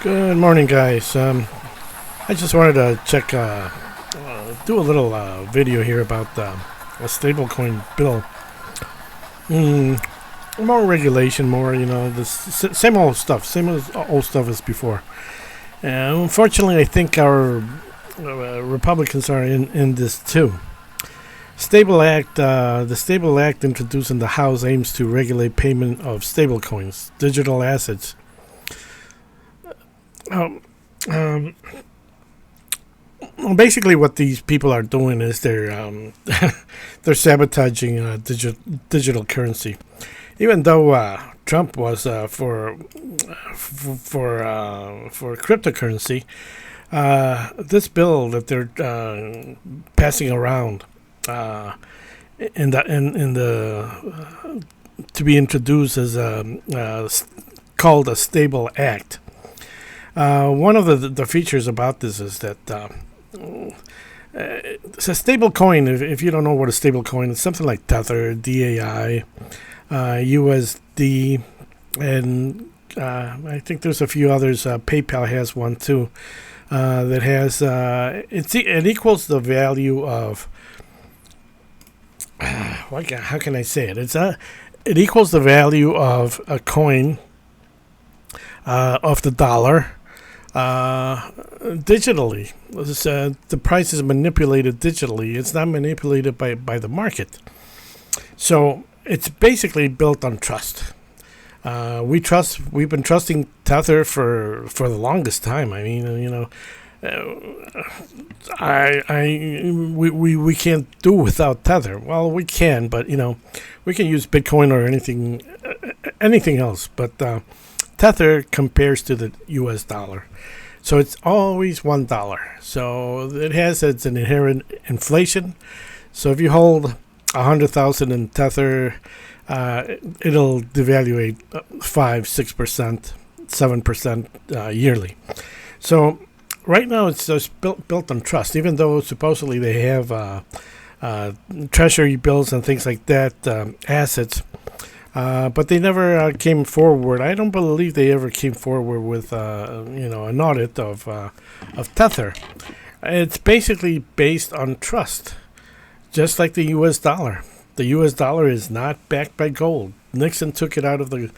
Good morning, guys. I just wanted to do a little video here about a stablecoin bill. More regulation, more, the same old stuff, same old stuff as before. Unfortunately, I think our Republicans are in this too. The Stable Act introduced in the House aims to regulate payment of stablecoins, digital assets. Basically, what these people are doing is they're sabotaging digital currency. Even though Trump was for cryptocurrency, this bill that they're passing around to be introduced as called a Stable Act. One of the features about this is that it's a stable coin. If you don't know what a stable coin is, something like Tether, DAI, USD, and I think there's a few others. PayPal has one too that has it equals the value of how can I say it? It equals the value of a coin of the dollar. Digitally. The price is manipulated digitally. It's not manipulated by the market. So it's basically built on trust. We've been trusting Tether for the longest time. I mean, we can't do without Tether. Well, we can, but we can use Bitcoin or anything else. But Tether compares to the U.S. dollar. So it's always $1. So it has its inherent inflation. So if you hold 100,000 in Tether, it'll devaluate 5-6%, 7% yearly. So right now it's just built on trust, even though supposedly they have treasury bills and things like that, assets. But they never came forward. I don't believe they ever came forward with an audit of Tether. It's basically based on trust, just like the U.S. dollar. The U.S. dollar is not backed by gold. Nixon took it out of the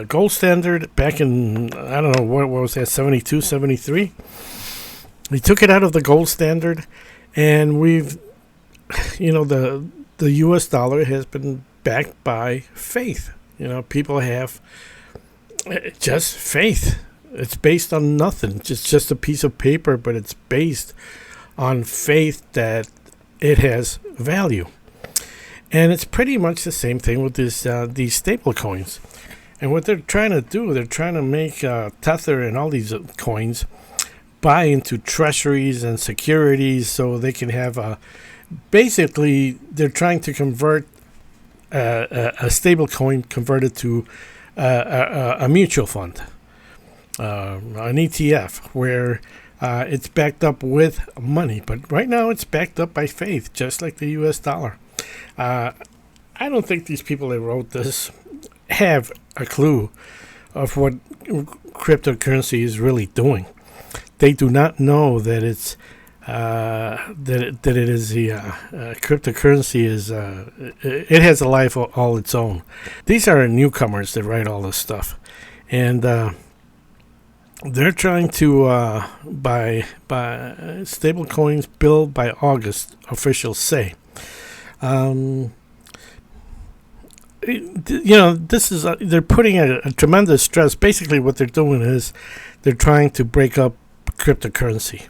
gold standard back in, I don't know, what was that, 72, 73? He took it out of the gold standard, and the U.S. dollar has been backed by faith. People have just faith. It's based on nothing. It's just a piece of paper, but it's based on faith that it has value. And it's pretty much the same thing with these stable coins. And what they're trying to do, they're trying to make Tether and all these coins buy into treasuries and securities so they can have basically, they're trying to convert a stable coin converted to a mutual fund, an ETF, where it's backed up with money. But right now it's backed up by faith, just like the U.S. dollar. I don't think these people that wrote this have a clue of what cryptocurrency is really doing. They do not know that it's cryptocurrency is it has a life all its own. These are newcomers that write all this stuff, and they're trying to buy stable coins bill by August, officials say. This is they're putting a tremendous stress. Basically, what they're doing is they're trying to break up cryptocurrency.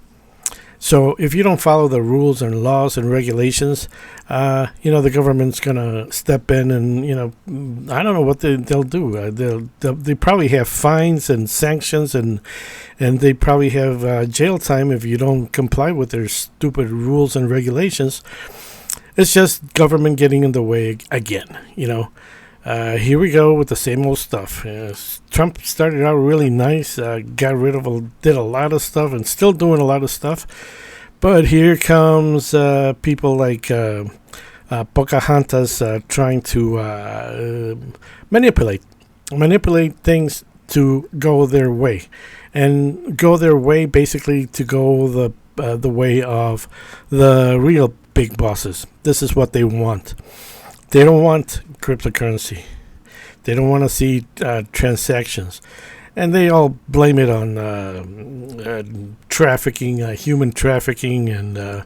So if you don't follow the rules and laws and regulations, the government's going to step in and, I don't know what they'll do. They probably have fines and sanctions, and they probably have jail time if you don't comply with their stupid rules and regulations. It's just government getting in the way again, Here we go with the same old stuff. Trump started out really nice, did a lot of stuff, and still doing a lot of stuff. But here comes people like Pocahontas trying to manipulate things to go their way, and go their way basically to go the way of the real big bosses. This is what they want. They don't want cryptocurrency. They don't want to see transactions. And they all blame it on trafficking, human trafficking, and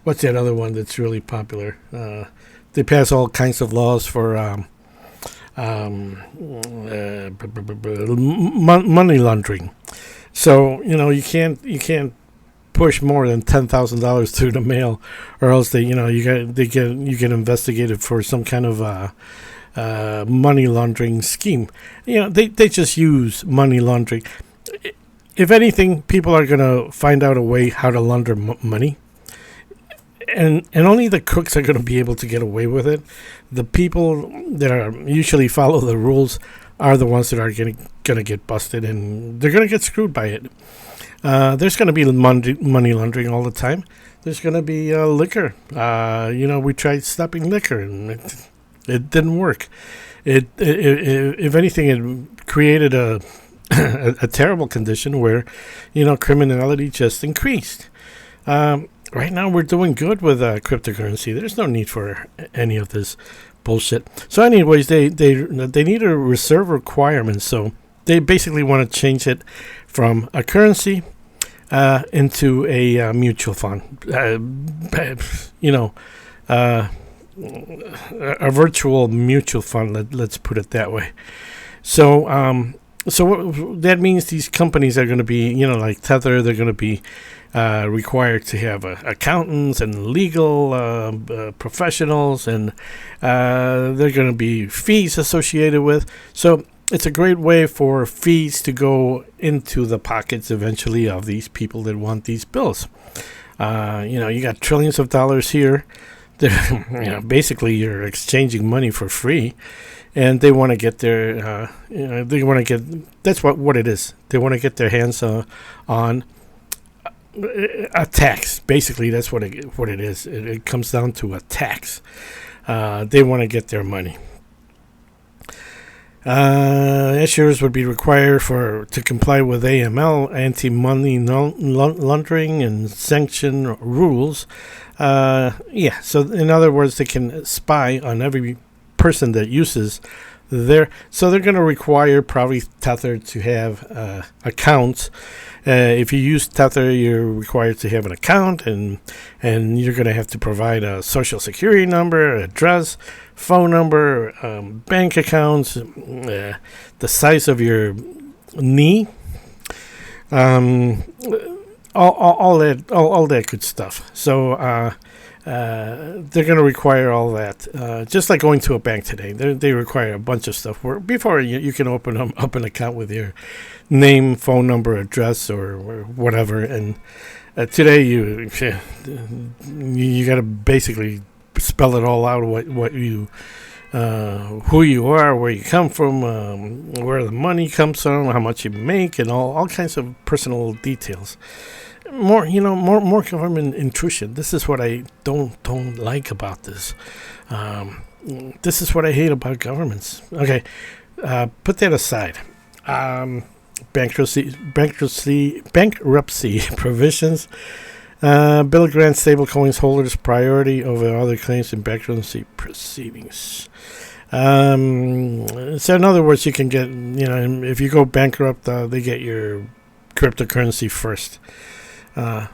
what's that other one that's really popular? They pass all kinds of laws for money laundering. So you can't push more than $10,000 through the mail, or else you get investigated for some kind of money laundering scheme. They just use money laundering. If anything, people are going to find out a way how to launder money. And only the crooks are going to be able to get away with it. The people that are usually follow the rules are the ones that are going to get busted, and they're going to get screwed by it. There's going to be money laundering all the time. There's going to be liquor. We tried stopping liquor, and it didn't work. If anything, it created a terrible condition where, criminality just increased. Right now, we're doing good with cryptocurrency. There's no need for any of this bullshit. So, anyways, they need a reserve requirement. So they basically want to change it from a currency into a mutual fund. A virtual mutual fund. Let's put it that way. So that means these companies are going to be, like Tether, they're going to be required to have accountants and legal professionals, and they're going to be fees associated with. So it's a great way for fees to go into the pockets eventually of these people that want these bills. You got trillions of dollars here. Basically you're exchanging money for free, and they want to get their, that's what it is. They want to get their hands on a tax. Basically, that's what it is. It comes down to a tax. They want to get their money. Issuers would be required to comply with AML, anti-money laundering, and sanction rules. So in other words, they can spy on every person that uses so they're going to require probably Tether to have accounts. If you use Tether, you're required to have an account, and you're going to have to provide a social security number, address, phone number, bank accounts, the size of your knee, all that good stuff. So they're going to require all that, just like going to a bank today. They require a bunch of stuff. Before you can open up an account with your name, phone number, address, or whatever. And today you got to basically spell it all out, what you, who you are, where you come from, where the money comes from, how much you make, and all kinds of personal details. More government intrusion. This is what I don't like about this. This is what I hate about governments. Okay, put that aside. Bankruptcy provisions. Bill grants stablecoins holders priority over other claims in bankruptcy proceedings. So in other words, you can get, if you go bankrupt, they get your cryptocurrency first. And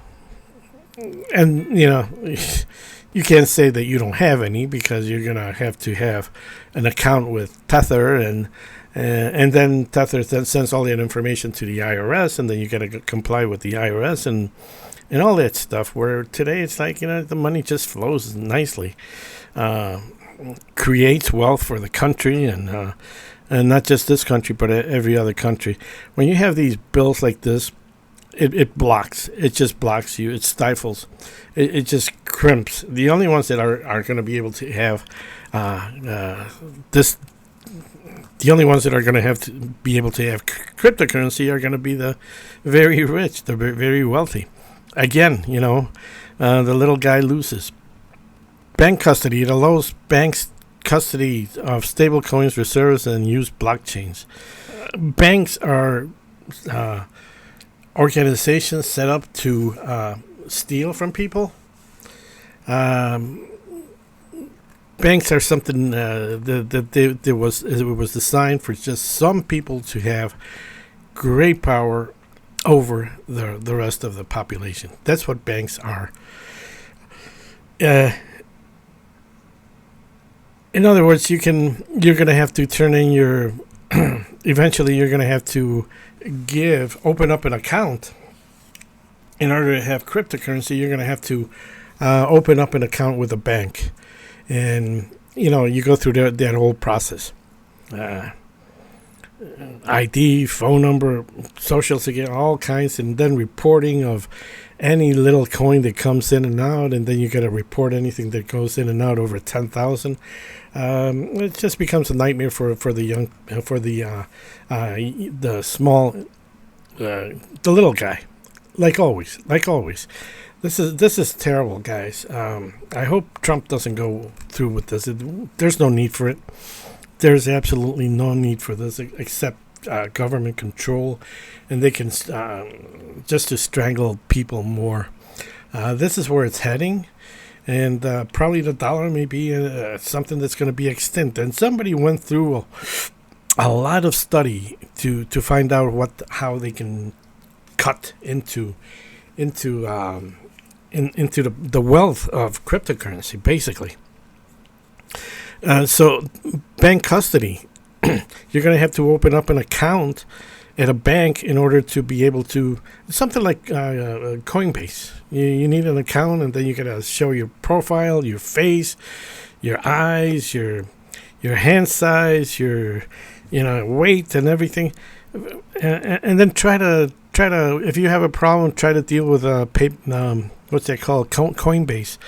you can't say that you don't have any, because you're gonna have to have an account with Tether, and then Tether then sends all that information to the IRS, and then you gotta comply with the IRS and all that stuff. Where today it's like the money just flows nicely, creates wealth for the country, and not just this country, but every other country. When you have these bills like this, it blocks. It just blocks you. It stifles. It just crimps. The only ones that are going to be able to have this, the only ones that are going to have to be able to have cryptocurrency are going to be the very rich, the very wealthy. Again, the little guy loses. Bank custody, it allows banks custody of stablecoins, reserves, and use blockchains. Banks are organizations set up to steal from people. Banks are something that it was designed for just some people to have great power over the rest of the population. That's what banks are. In other words, you're going to have to turn in your eventually you're going to have to open up an account. In order to have cryptocurrency, you're going to have to open up an account with a bank. And, you go through that whole process. ID, phone number, social security, all kinds, and then reporting of any little coin that comes in and out, and then you got to report anything that goes in and out over 10,000. It just becomes a nightmare for the small, the little guy. Like always. This is terrible, guys. I hope Trump doesn't go through with this. There's no need for it. There's absolutely no need for this except government control, and they can just to strangle people more. This is where it's heading, and probably the dollar may be something that's going to be extinct. And somebody went through a lot of study to find out how they can cut into the wealth of cryptocurrency, basically. So bank custody, you're going to have to open up an account at a bank in order to be able to, something like Coinbase. You need an account, and then you got to show your profile, your face, your eyes, your hand size, your weight and everything, and then try to if you have a problem, try to deal with what's that called, Coinbase.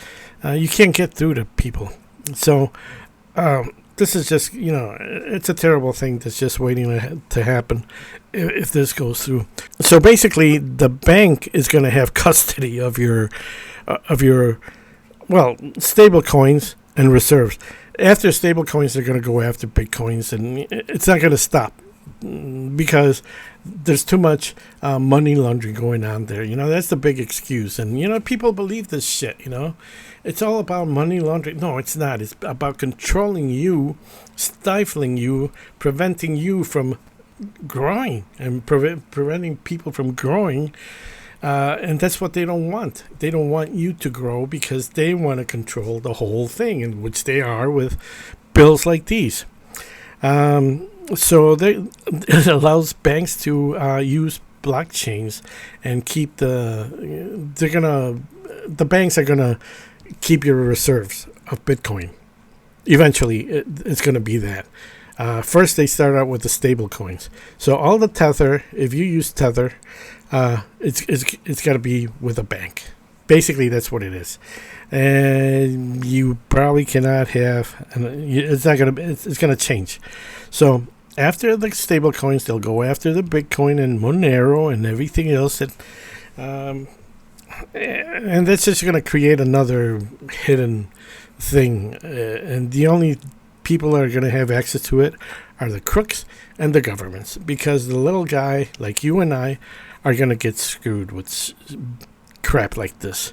You can't get through to people. So this is just, it's a terrible thing that's just waiting to happen if this goes through. So basically, the bank is going to have custody of your stable coins and reserves. After stable coins, they're going to go after Bitcoins, and it's not going to stop because there's too much money laundering going on there. That's the big excuse. And, people believe this shit, It's all about money laundering. No, it's not. It's about controlling you, stifling you, preventing you from growing, and preventing people from growing. And that's what they don't want. They don't want you to grow because they want to control the whole thing, in which they are with bills like these. So it allows banks to use blockchains and keep the banks are gonna keep your reserves of Bitcoin. Eventually, it's gonna be that. First, they start out with the stable coins. So all the Tether, if you use Tether, it's got to be with a bank. Basically, that's what it is. And you probably cannot have. It's not gonna. It's gonna change. So after the stable coins, they'll go after the Bitcoin and Monero and everything else. And that's just going to create another hidden thing. And the only people that are going to have access to it are the crooks and the governments, because the little guy like you and I are going to get screwed with crap like this.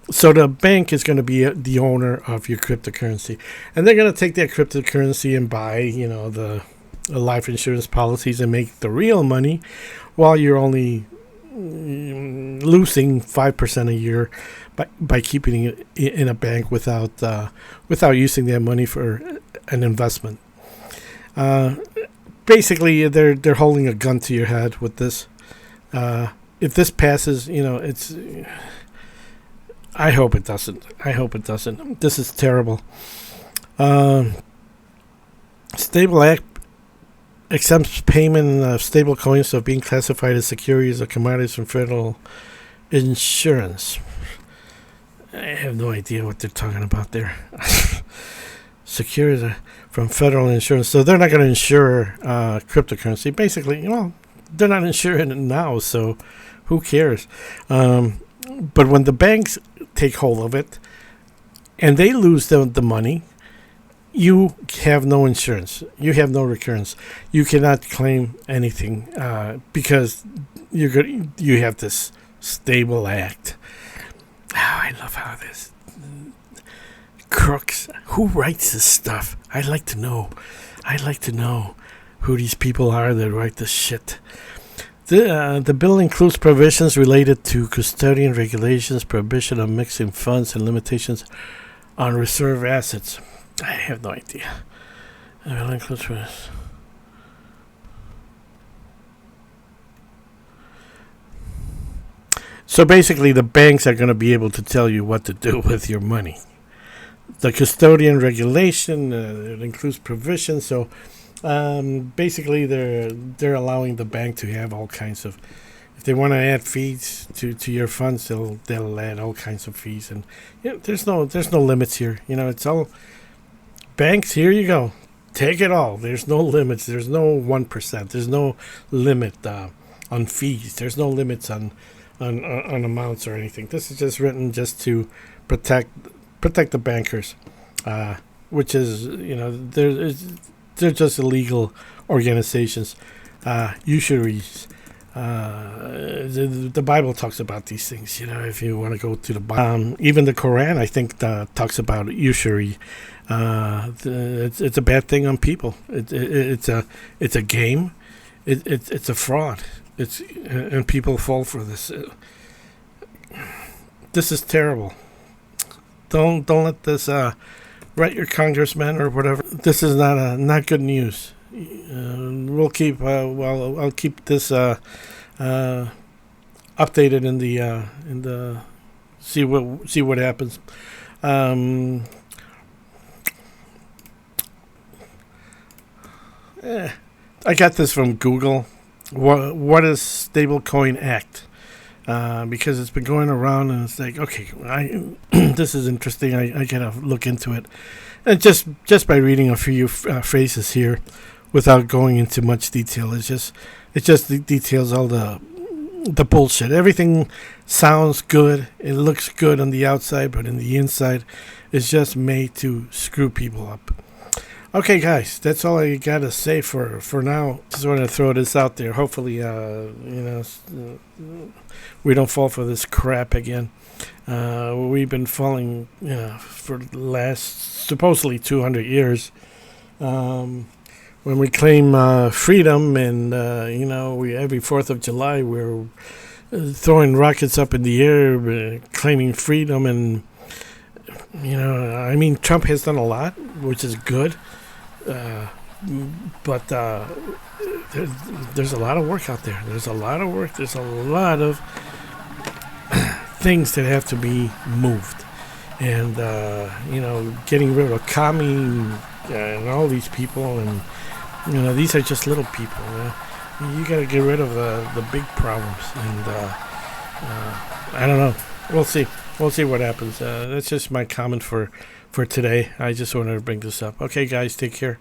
So the bank is going to be the owner of your cryptocurrency, and they're going to take that cryptocurrency and buy, the life insurance policies and make the real money, while you're only losing 5% a year by keeping it in a bank without using that money for an investment. Basically, they're holding a gun to your head with this. If this passes, it's. I hope it doesn't. This is terrible. Stable Act exempts payment of stable coins of being classified as securities or commodities from federal insurance. I have no idea what they're talking about there. Securities from federal insurance. So they're not going to insure cryptocurrency. Basically, they're not insuring it now, so who cares? But when the banks take hold of it and they lose the money, you have no insurance. You have no recurrence. You cannot claim anything because you have this stable act. Oh, I love how this crooks. Who writes this stuff? I'd like to know. I'd like to know who these people are that write this shit. The bill includes provisions related to custodian regulations, prohibition of mixing funds, and limitations on reserve assets. I have no idea. The bill includes provisions. So basically, the banks are going to be able to tell you what to do with your money. The custodian regulation it includes provisions. So basically, they're allowing the bank to have all kinds of. If they want to add fees to your funds, they'll add all kinds of fees, and there's no limits here. It's all banks. Here you go, take it all. There's no limits. There's no 1%. There's no limit on fees. There's no limits on amounts or anything. This is just written just to protect the bankers, which is they're just illegal organizations, usuries. The Bible talks about these things. If you want to go to the Bible, even the Quran, I think, talks about usury. It's a bad thing on people. It's a game. It's a fraud. And people fall for this. This is terrible. Don't let this write your congressman or whatever. This is not good news. We'll keep. I'll keep this updated in the see what happens. I got this from Google. What is Stablecoin Act? Because it's been going around, and it's like, okay, this is interesting. I gotta look into it, and just by reading a few phrases here, without going into much detail, it just details all the bullshit. Everything sounds good. It looks good on the outside, but in the inside, it's just made to screw people up. Okay, guys, that's all I gotta say for now. Just want to throw this out there. Hopefully, we don't fall for this crap again. We've been falling, for the last supposedly 200 years. When we claim freedom, and we every 4th of July we're throwing rockets up in the air, claiming freedom, and Trump has done a lot, which is good. But there's a lot of work out there. There's a lot of work. There's a lot of things that have to be moved, and getting rid of commie and all these people, and these are just little people. You got to get rid of the big problems, and I don't know. We'll see what happens. That's just my comment for today. I just wanted to bring this up. Okay, guys, take care.